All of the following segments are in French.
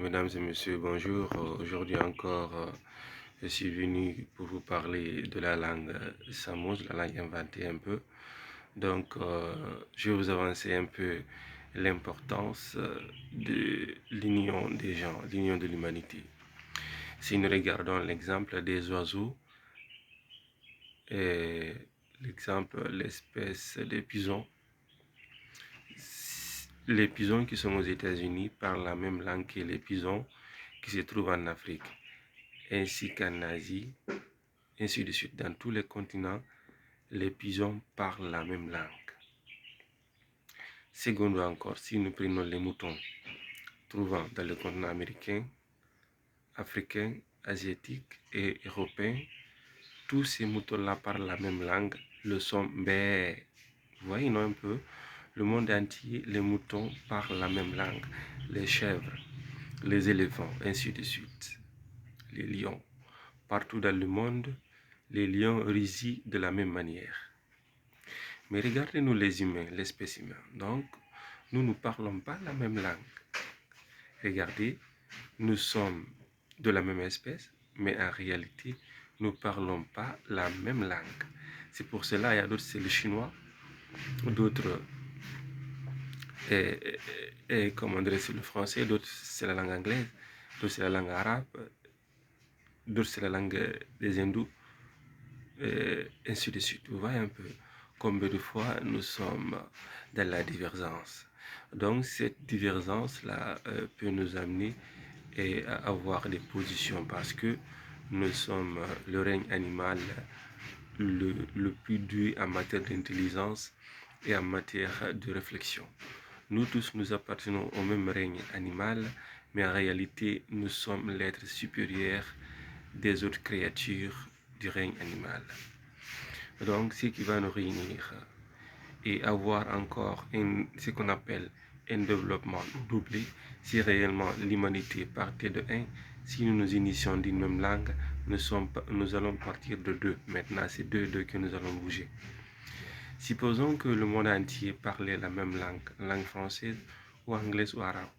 Mesdames et messieurs, bonjour. Aujourd'hui encore, je suis venu pour vous parler de la langue Samouse, la langue inventée un peu. Donc, je vais vous avancer un peu l'importance de l'union des gens, l'union de l'humanité. Si nous regardons l'exemple des oiseaux et l'espèce des pigeons, les pigeons qui sont aux États-Unis parlent la même langue que les pigeons qui se trouvent en Afrique, ainsi qu'en Asie, ainsi de suite. Dans tous les continents, les pigeons parlent la même langue. Secondo encore, si nous prenons les moutons trouvant dans le continent américain, africain, asiatique et européen, tous ces moutons-là parlent la même langue, le son bé. Vous voyez, non, un peu, le monde entier, les moutons parlent la même langue, les chèvres, les éléphants, ainsi de suite, les lions. Partout dans le monde, les lions résident de la même manière. Mais regardez-nous les humains, l'espèce humaine. Donc, nous ne parlons pas la même langue. Regardez, nous sommes de la même espèce, mais en réalité, nous ne parlons pas la même langue. C'est pour cela, il y a d'autres, c'est le chinois, d'autres, comment dire, c'est le français, d'autres, c'est la langue anglaise, d'autres, c'est la langue arabe, d'autres, c'est la langue des hindous, ainsi de suite. Vous voyez un peu combien de fois nous sommes dans la divergence. Donc, cette divergence-là peut nous amener à avoir des positions parce que nous sommes le règne animal le plus doué en matière d'intelligence et en matière de réflexion. Nous tous, nous appartenons au même règne animal, mais en réalité, nous sommes l'être supérieur des autres créatures du règne animal. Donc, ce qui va nous réunir et avoir encore ce qu'on appelle un développement doublé, si réellement l'humanité partait de 1, si nous nous initions d'une même langue, nous allons partir de 2. Maintenant, c'est 2 que nous allons bouger. Supposons que le monde entier parlait la même langue française ou anglaise ou arabe.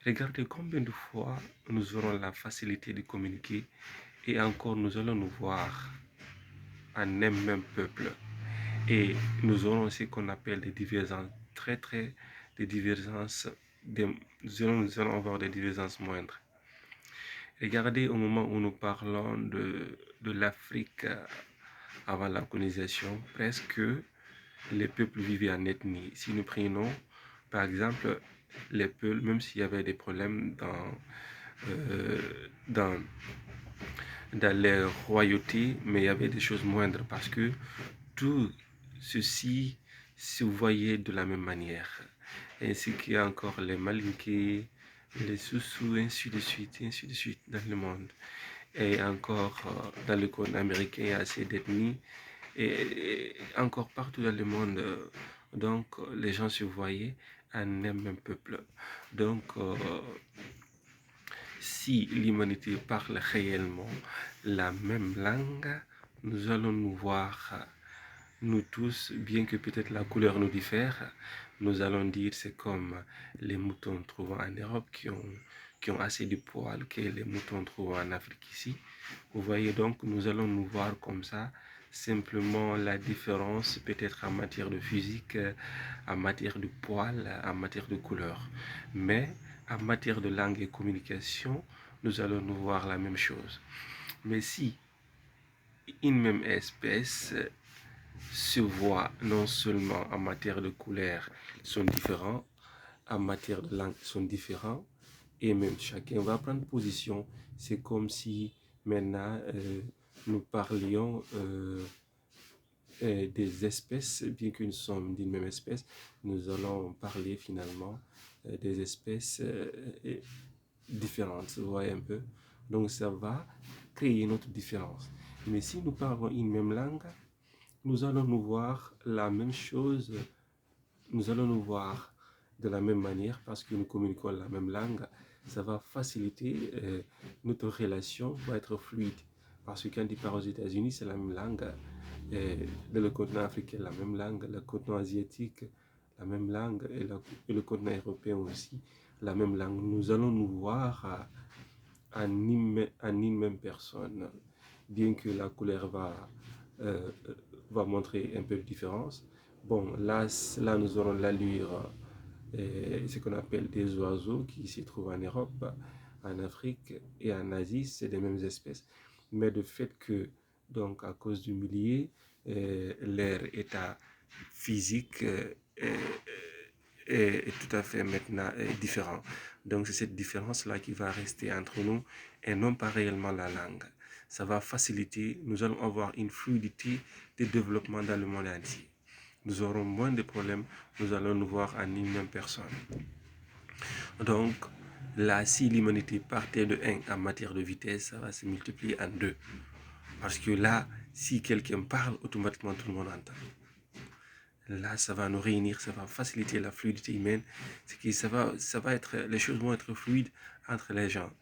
Regardez combien de fois nous aurons la facilité de communiquer et encore nous allons nous voir en un même peuple. Et nous aurons ce qu'on appelle des divergences des divergences, nous allons avoir des divergences moindres. Regardez au moment où nous parlons de l'Afrique avant la colonisation, presque les peuples vivaient en ethnie. Si nous prenons, par exemple, les peuples, même s'il y avait des problèmes dans les royautés, mais il y avait des choses moindres parce que tout ceci se voyait de la même manière. Ainsi qu'il y a encore les Malinké, les Soussous, ainsi de suite dans le monde. Et encore dans le continent américain, il y a assez d'ethnies. Et encore partout dans le monde, donc les gens se voyaient en un même peuple. Donc, si l'humanité parle réellement la même langue, nous allons nous voir, nous tous, bien que peut-être la couleur nous diffère, nous allons dire c'est comme les moutons trouvés en Europe qui ont assez de poils que les moutons trouvés en Afrique ici. Vous voyez donc, nous allons nous voir comme ça. Simplement la différence peut-être en matière de physique, en matière de poils, en matière de couleur. Mais en matière de langue et communication, nous allons nous voir la même chose. Mais si une même espèce se voit non seulement en matière de couleur, ils sont différents, en matière de langue, ils sont différents, et même chacun va prendre position. C'est comme si maintenant nous parlions des espèces, bien que nous sommes d'une même espèce, nous allons parler finalement des espèces différentes, vous voyez un peu. Donc ça va créer notre différence. Mais si nous parlons une même langue, nous allons nous voir la même chose, nous allons nous voir de la même manière parce que nous communiquons la même langue. Ça va faciliter notre relation, va être fluide. Parce que quand tu pars aux États-Unis, c'est la même langue. Dans le continent africain, la même langue. Le continent asiatique, la même langue. Et le continent européen aussi, la même langue, nous allons nous voir en une même personne, bien que la couleur euh, va montrer un peu de différence. Bon, là nous aurons l'allure, ce qu'on appelle des oiseaux qui se trouvent en Europe, en Afrique et en Asie, c'est des mêmes espèces. Mais de fait que, donc, à cause du milieu, leur état physique est tout à fait maintenant différent. Donc c'est cette différence-là qui va rester entre nous et non pas réellement la langue. Ça va faciliter, nous allons avoir une fluidité de développement dans le monde entier. Nous aurons moins de problèmes, nous allons nous voir en une même personne. Donc là, si l'humanité partait de 1 en matière de vitesse, ça va se multiplier en 2. Parce que là, si quelqu'un parle, automatiquement tout le monde entend. Là, ça va nous réunir, ça va faciliter la fluidité humaine. C'est que ça va être, les choses vont être fluides entre les gens.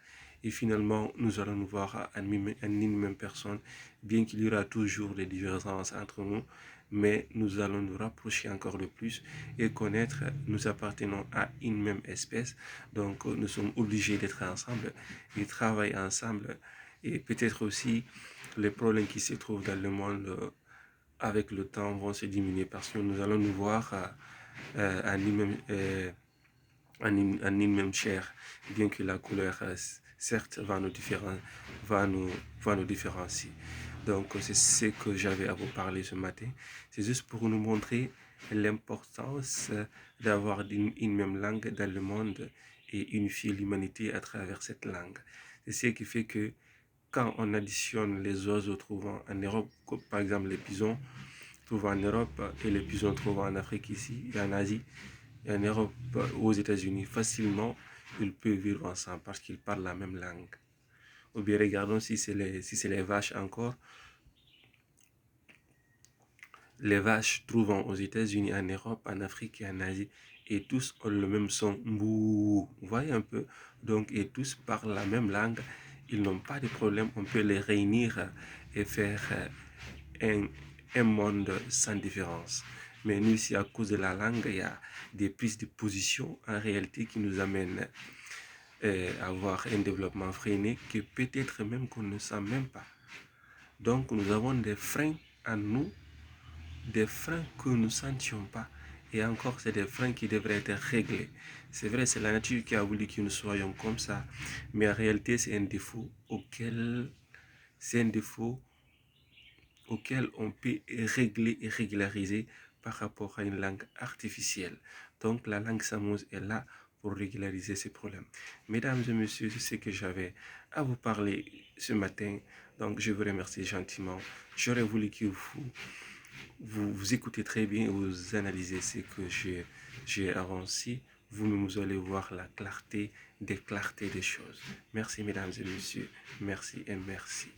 Et finalement, nous allons nous voir en une même personne, bien qu'il y aura toujours des différences entre nous, mais nous allons nous rapprocher encore de plus et connaître, nous appartenons à une même espèce, donc nous sommes obligés d'être ensemble et travailler ensemble. Et peut-être aussi les problèmes qui se trouvent dans le monde avec le temps vont se diminuer parce que nous allons nous voir en une même chair, bien que la couleur, certes, va nous différencier. Donc, c'est ce que j'avais à vous parler ce matin. C'est juste pour nous montrer l'importance d'avoir une même langue dans le monde et unifier l'humanité à travers cette langue. C'est ce qui fait que quand on additionne les oiseaux trouvant en Europe, comme par exemple les pigeons trouvant en Europe et les pigeons trouvant en Afrique ici et en Asie et en Europe ou aux États-Unis, facilement ils peuvent vivre ensemble parce qu'ils parlent la même langue. Ou bien regardons si c'est les vaches encore. Les vaches trouvant aux États-Unis, en Europe, en Afrique et en Asie, et tous ont le même son. Mbou. Vous voyez un peu. Donc, et tous parlent la même langue. Ils n'ont pas de problème. On peut les réunir et faire un monde sans différence. Mais nous, ici, à cause de la langue, il y a des prises de position en réalité qui nous amènent à avoir un développement freiné que peut-être même qu'on ne sent même pas. Donc, nous avons des freins en nous, des freins que nous ne sentions pas. Et encore, c'est des freins qui devraient être réglés. C'est vrai, c'est la nature qui a voulu que nous soyons comme ça. Mais en réalité, c'est un défaut auquel on peut régler et régulariser par rapport à une langue artificielle. Donc la langue Samouse est là pour régulariser ces problèmes. Mesdames et messieurs, c'est ce que j'avais à vous parler ce matin. Donc je vous remercie gentiment. J'aurais voulu que vous écoutez très bien et vous analysez ce que j'ai avancé. Vous-même, vous allez voir la clarté des choses. Merci mesdames et messieurs. Merci et merci.